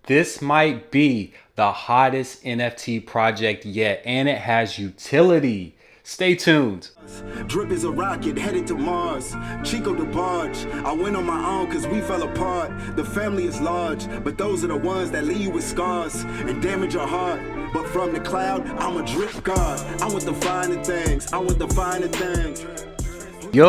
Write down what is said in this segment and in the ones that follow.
This might be the hottest NFT project yet, and it has utility. Stay tuned. Drip is a rocket headed to Mars. Chico the barge. I went on my own cause we fell apart. The family is large, but those are the ones that leave you with scars and damage your heart. But from the cloud, I'm a drip god. I want the finer things. I want the finer things. Yo,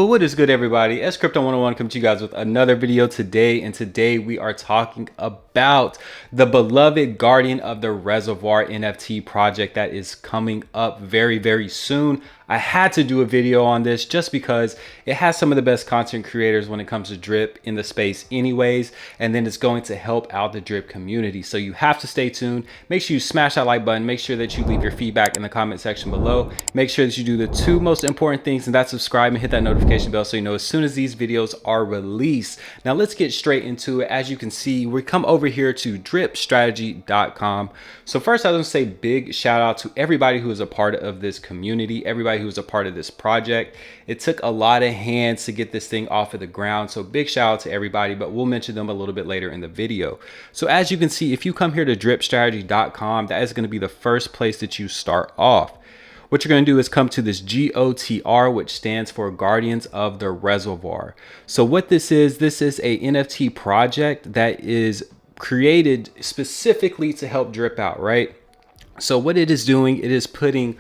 what is good, everybody? S Crypto 101 coming to you guys with another video today, and today we are talking about the beloved Guardian of the Reservoir NFT project that is coming up very soon. I had to do a video on this just because it has some of the best content creators when it comes to drip in the space anyways, and then it's going to help out the drip community. So you have to stay tuned. Make sure you smash that like button. Make sure that you leave your feedback in the comment section below. Make sure that you do the two most important things, and that's subscribe and hit that notification bell so you know as soon as these videos are released. Now let's get straight into it. As you can see, we come over here to drip.community. So first I want to say big shout out to everybody who is a part of this community, everybody who was a part of this project. It took a lot of hands to get this thing off of the ground, so big shout out to everybody, but we'll mention them a little bit later in the video. So as you can see, if you come here to dripstrategy.com, that is going to be the first place that you start off. What you're going to do is come to this GOTR, which stands for Guardians of the Reservoir. So what this is a NFT project that is created specifically to help drip out, right? So what it is doing, it is putting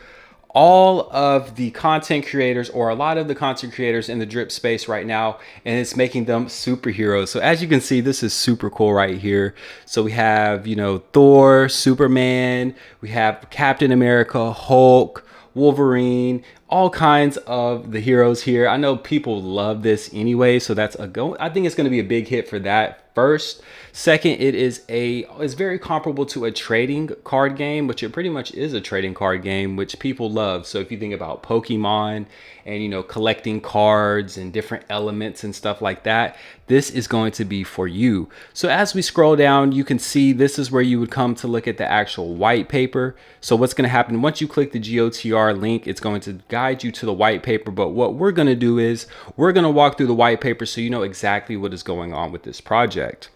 all of the content creators, or a lot of the content creators in the drip space right now, and it's making them superheroes. So as you can see, this is super cool right here. So we have, you know, Thor, Superman, we have Captain America, Hulk, Wolverine, all kinds of the heroes here. I know people love this anyway, so that's a go. I think it's going to be a big hit for that first. Second, it's very comparable to a trading card game, which it pretty much is a trading card game, which people love. So if you think about Pokemon and, you know, collecting cards and different elements and stuff like that, this is going to be for you. So as we scroll down, you can see this is where you would come to look at the actual white paper. So what's going to happen once you click the GOTR link, it's going to guide you to the white paper. But what we're going to do is we're going to walk through the white paper so you know exactly what is going on with this project.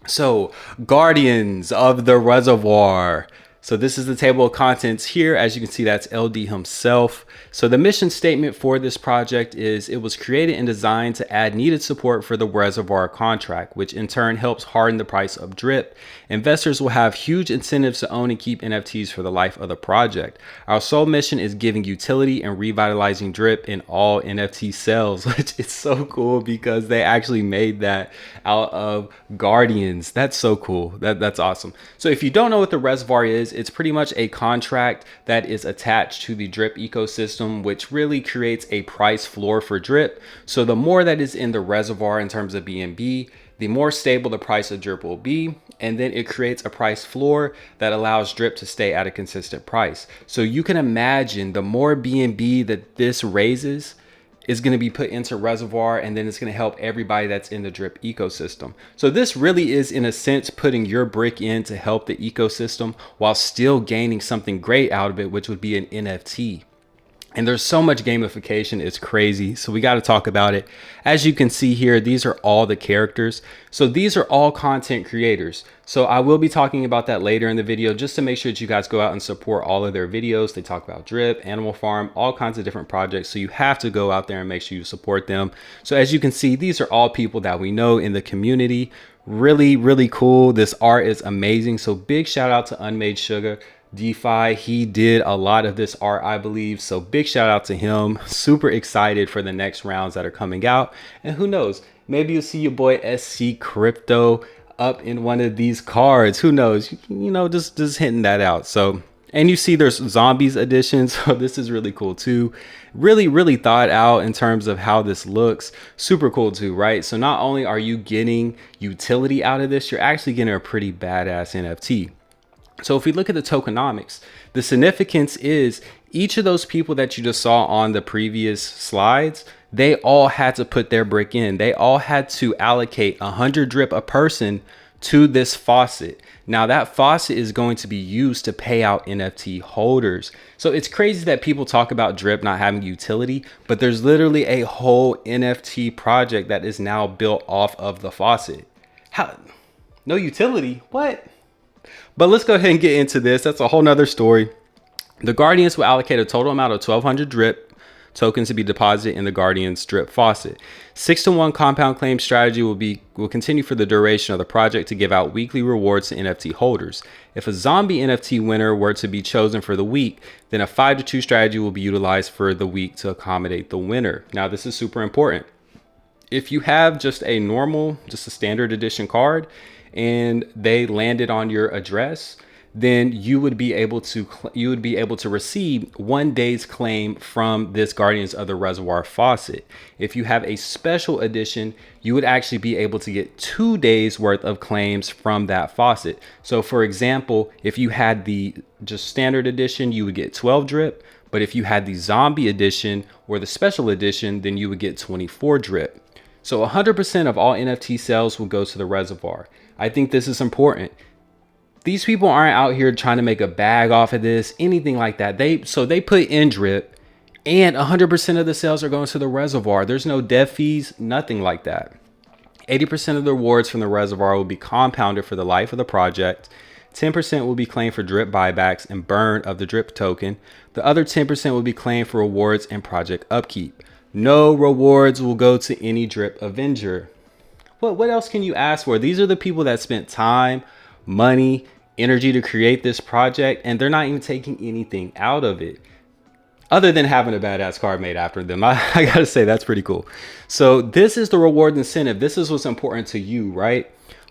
So Guardians of the Reservoir. So this is the table of contents here. As you can see, that's LD himself. So the mission statement for this project is it was created and designed to add needed support for the reservoir contract, which in turn helps harden the price of drip. Investors will have huge incentives to own and keep NFTs for the life of the project. Our sole mission is giving utility and revitalizing drip in all NFT sales, which is so cool because they actually made that out of Guardians. That's so cool. That's awesome. So if you don't know what the reservoir is, it's pretty much a contract that is attached to the drip ecosystem, which really creates a price floor for drip. So the more that is in the reservoir in terms of BNB, the more stable the price of drip will be. And then it creates a price floor that allows drip to stay at a consistent price. So you can imagine the more BNB that this raises is going to be put into reservoir, and then it's going to help everybody that's in the drip ecosystem. So this really is, in a sense, putting your brick in to help the ecosystem while still gaining something great out of it, which would be an NFT. And there's so much gamification, it's crazy. So we got to talk about it. As you can see here, these are all the characters. So these are all content creators. So I will be talking about that later in the video, just to make sure that you guys go out and support all of their videos. They talk about drip, Animal Farm, all kinds of different projects. So you have to go out there and make sure you support them. So as you can see, these are all people that we know in the community. Really cool. This art is amazing. So big shout out to Unmade Sugar DeFi. He did a lot of this art, I believe. So big shout out to him. Super excited for the next rounds that are coming out. And who knows, maybe you'll see your boy SC Crypto up in one of these cards. Who knows, you know, just hitting that out. So, and you see there's zombies editions. So this is really cool too. Really thought out in terms of how this looks. Super cool too, right? So not only are you getting utility out of this, you're actually getting a pretty badass NFT. So if we look at the tokenomics, the significance is each of those people that you just saw on the previous slides, they all had to put their brick in. They all had to allocate 100 drip a person to this faucet. Now that faucet is going to be used to pay out NFT holders. So it's crazy that people talk about drip not having utility, but there's literally a whole NFT project that is now built off of the faucet. How? No utility? What? But let's go ahead and get into this. That's a whole nother story. The Guardians will allocate a total amount of 1,200 drip tokens to be deposited in the Guardian's drip faucet. 6-to-1 compound claim strategy will continue for the duration of the project to give out weekly rewards to NFT holders. If a zombie NFT winner were to be chosen for the week, then a 5-to-2 strategy will be utilized for the week to accommodate the winner. Now, this is super important. If you have just a standard edition card and they landed on your address, then you would be able to receive 1 day's claim from this Guardians of the Reservoir faucet. If you have a special edition, you would actually be able to get 2 days worth of claims from that faucet. So for example, if you had the just standard edition, you would get 12 drip. But if you had the zombie edition or the special edition, then you would get 24 drip. So 100% of all NFT sales will go to the reservoir. I think this is important. These people aren't out here trying to make a bag off of this, anything like that. They put in drip and 100% of the sales are going to the reservoir. There's no dev fees, nothing like that. 80% of the rewards from the reservoir will be compounded for the life of the project. 10% will be claimed for drip buybacks and burn of the drip token. The other 10% will be claimed for rewards and project upkeep. No rewards will go to any drip avenger. What else can you ask for? These are the people that spent time, money, energy to create this project, and they're not even taking anything out of it other than having a badass card made after them. I gotta say, that's pretty cool. So this is the reward incentive. This is what's important to you, right?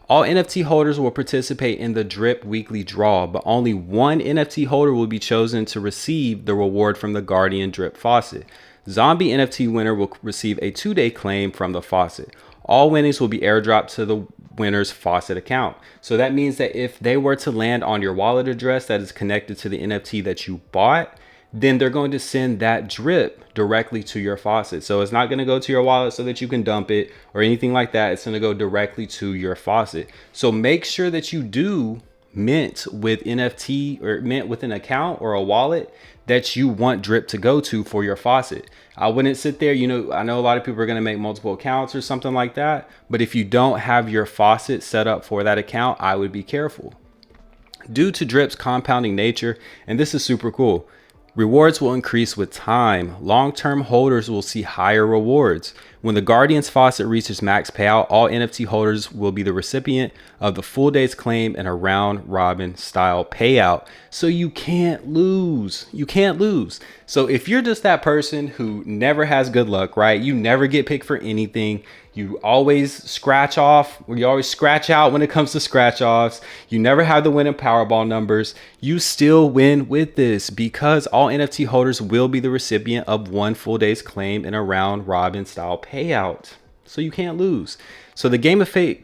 All NFT holders will participate in the drip weekly draw, but only one NFT holder will be chosen to receive the reward from the Guardian drip faucet. Zombie NFT winner will receive a 2-day claim from the faucet. All winnings will be airdropped to the winner's faucet account. So that means that if they were to land on your wallet address that is connected to the NFT that you bought, then they're going to send that drip directly to your faucet. So it's not going to go to your wallet so that you can dump it or anything like that. It's going to go directly to your faucet. So make sure that you do mint with NFT or mint with an account or a wallet that you want drip to go to for your faucet. I wouldn't sit there, I know a lot of people are going to make multiple accounts or something like that, but if you don't have your faucet set up for that account, I would be careful. Due to drip's compounding nature, and this is super cool, rewards will increase with time. Long-term holders will see higher rewards. When the Guardian's faucet reaches max payout, all NFT holders will be the recipient of the full day's claim and a round robin style payout. So you can't lose. You can't lose. So if you're just that person who never has good luck, right? You never get picked for anything. You always scratch off, or you always scratch out when it comes to scratch offs. You never have the winning Powerball numbers. You still win with this because all NFT holders will be the recipient of one full day's claim and a round robin style payout. So you can't lose. So the gamification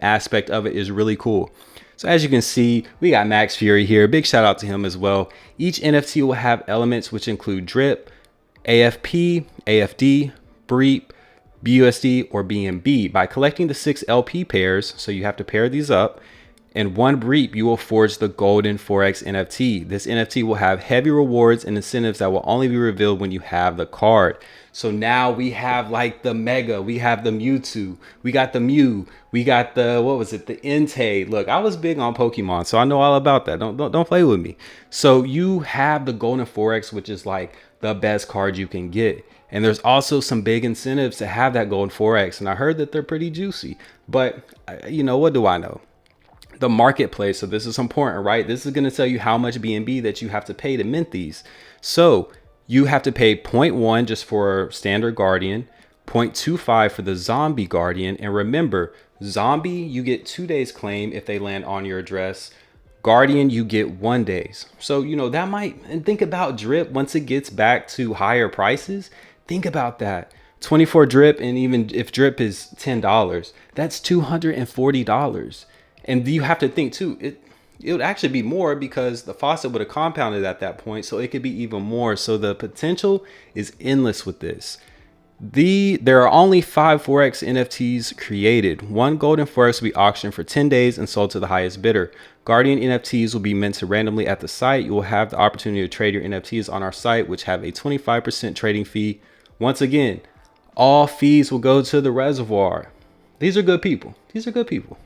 aspect of it is really cool. So as you can see, we got Max Fury here. Big shout out to him as well. Each NFT will have elements which include drip, AFP, AFD, BREEP, BUSD, or BNB. By collecting the 6 LP pairs, so you have to pair these up, and 1 BREEP, you will forge the golden Forex NFT. This NFT will have heavy rewards and incentives that will only be revealed when you have the card. So now we have like the Mega, we have the Mewtwo, we got the Mew, we got the, the Entei. Look, I was big on Pokemon, so I know all about that. Don't play with me. So you have the golden Forex, which is like the best card you can get. And there's also some big incentives to have that golden Forex. And I heard that they're pretty juicy, but what do I know? The marketplace. So this is important, right? This is going to tell you how much BNB that you have to pay to mint these. So you have to pay 0.1 just for standard Guardian, 0.25 for the zombie Guardian. And remember, zombie, you get 2 days claim if they land on your address. Guardian, you get 1 days. So, that might, and think about drip once it gets back to higher prices. Think about that. 24 drip, and even if drip is $10, that's $240. And you have to think too, it would actually be more because the faucet would have compounded at that point. So it could be even more. So the potential is endless with this. There are only 5 Forex NFTs created. 1 golden Forex will be auctioned for 10 days and sold to the highest bidder. Guardian NFTs will be minted randomly at the site. You will have the opportunity to trade your NFTs on our site, which have a 25% trading fee. Once again, all fees will go to the reservoir. These are good people. These are good people.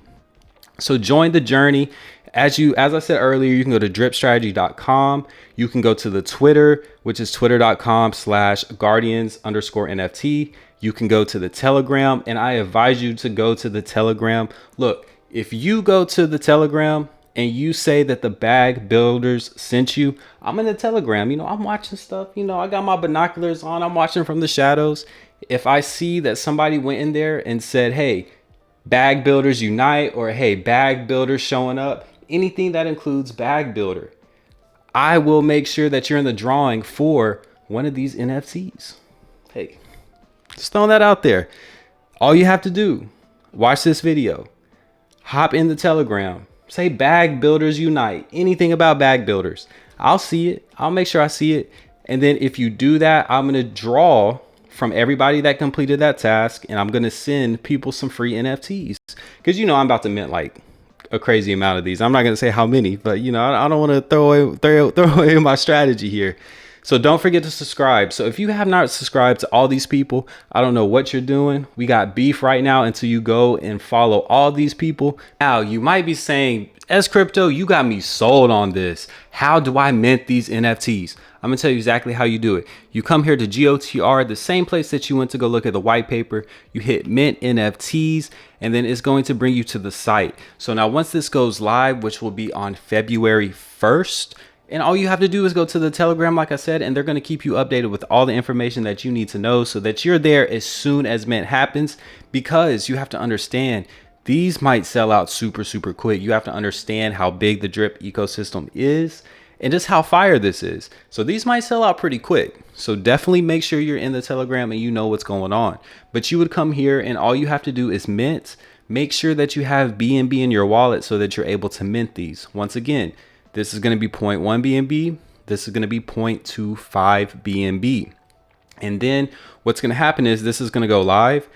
So join the journey. As I said earlier, you can go to drip.strategy.com. You can go to the Twitter, which is twitter.com/guardians_NFT. You can go to the Telegram, and I advise you to go to the Telegram. Look, if you go to the Telegram and you say that the bag builders sent you, I'm in the Telegram, I'm watching stuff, I got my binoculars on, I'm watching from the shadows. If I see that somebody went in there and said, hey, bag builders unite, or hey, bag builders showing up, anything that includes bag builder, I will make sure that you're in the drawing for one of these NFTs. Hey, just throwing that out there. All you have to do, watch this video, hop in the Telegram, say bag builders unite, anything about bag builders. I'll see it. I'll make sure I see it. And then if you do that, I'm going to draw from everybody that completed that task, and I'm going to send people some free NFTs, because I'm about to mint like a crazy amount of these. I'm not going to say how many, but I don't want to throw away my strategy here. So don't forget to subscribe. So if you have not subscribed to all these people, I don't know what you're doing. We got beef right now until you go and follow all these people. Now you might be saying, S Crypto, you got me sold on this. How do I mint these NFTs? I'm gonna tell you exactly how you do it. You come here to GOTR, the same place that you went to go look at the white paper. You hit mint NFTs, and then it's going to bring you to the site. So now once this goes live, which will be on February 1st, and all you have to do is go to the Telegram, like I said, and they're going to keep you updated with all the information that you need to know so that you're there as soon as mint happens, because you have to understand these might sell out super, super quick. You have to understand how big the drip ecosystem is and just how fire this is. So these might sell out pretty quick. So definitely make sure you're in the Telegram and you know what's going on. But you would come here and all you have to do is mint. Make sure that you have BNB in your wallet so that you're able to mint these. Once again, this is going to be 0.1 BNB. This is going to be 0.25 BNB. And then what's going to happen is this is going to go live.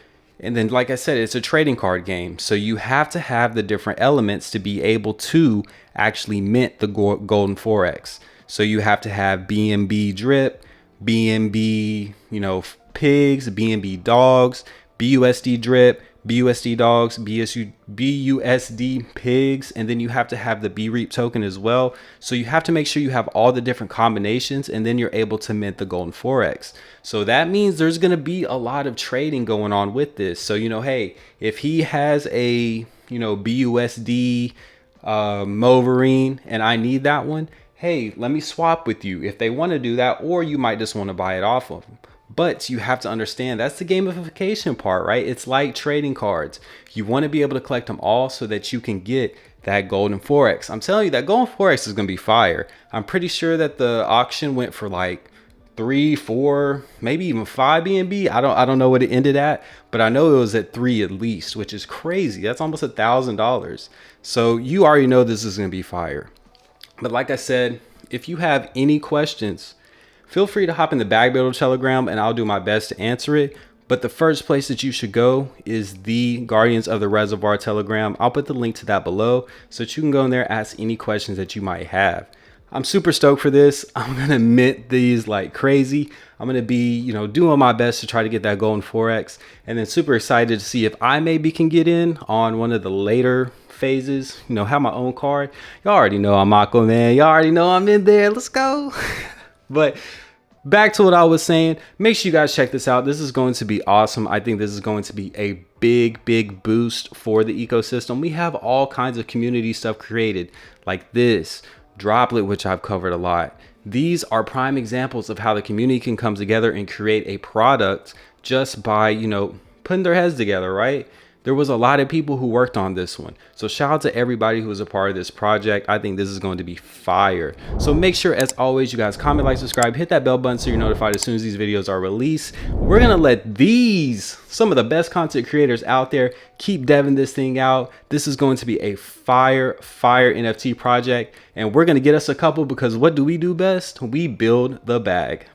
And then, like I said, it's a trading card game. So you have to have the different elements to be able to actually mint the golden forex. So you have to have BNB drip, BNB, pigs, BNB dogs, BUSD drip, BUSD dogs, BUSD pigs, and then you have to have the BREAP token as well. So you have to make sure you have all the different combinations, and then you're able to mint the golden forex. So that means there's going to be a lot of trading going on with this. So hey, if he has a BUSD Moverine and I need that one, hey, let me swap with you if they want to do that, or you might just want to buy it off of them. But you have to understand that's the gamification part, right? It's like trading cards. You want to be able to collect them all so that you can get that golden forex. I'm telling you, that golden forex is going to be fire. I'm pretty sure that the auction went for like 3, 4, maybe even 5 BNB. I don't know what it ended at, but I know it was at 3 at least, which is crazy. That's almost $1,000. So you already know this is going to be fire. But like I said, if you have any questions, feel free to hop in the Bag Builder Telegram and I'll do my best to answer it. But the first place that you should go is the Guardians of the Reservoir Telegram. I'll put the link to that below so that you can go in there and ask any questions that you might have. I'm super stoked for this. I'm going to mint these like crazy. I'm going to be, doing my best to try to get that golden forex, and then super excited to see if I maybe can get in on one of the later phases, have my own card. Y'all already know I'm Aquaman, man. Y'all already know I'm in there. Let's go. But back to what I was saying, make sure you guys check this out. This is going to be awesome. I think this is going to be a big boost for the ecosystem. We have all kinds of community stuff created like this, Droplet, which I've covered a lot. These are prime examples of how the community can come together and create a product just by, putting their heads together, right? There was a lot of people who worked on this one. So shout out to everybody who was a part of this project. I think this is going to be fire. So make sure, as always, you guys comment, like, subscribe, hit that bell button so you're notified as soon as these videos are released. We're going to let some of the best content creators out there keep deving this thing out. This is going to be a fire NFT project. And we're going to get us a couple, because what do we do best? We build the bag.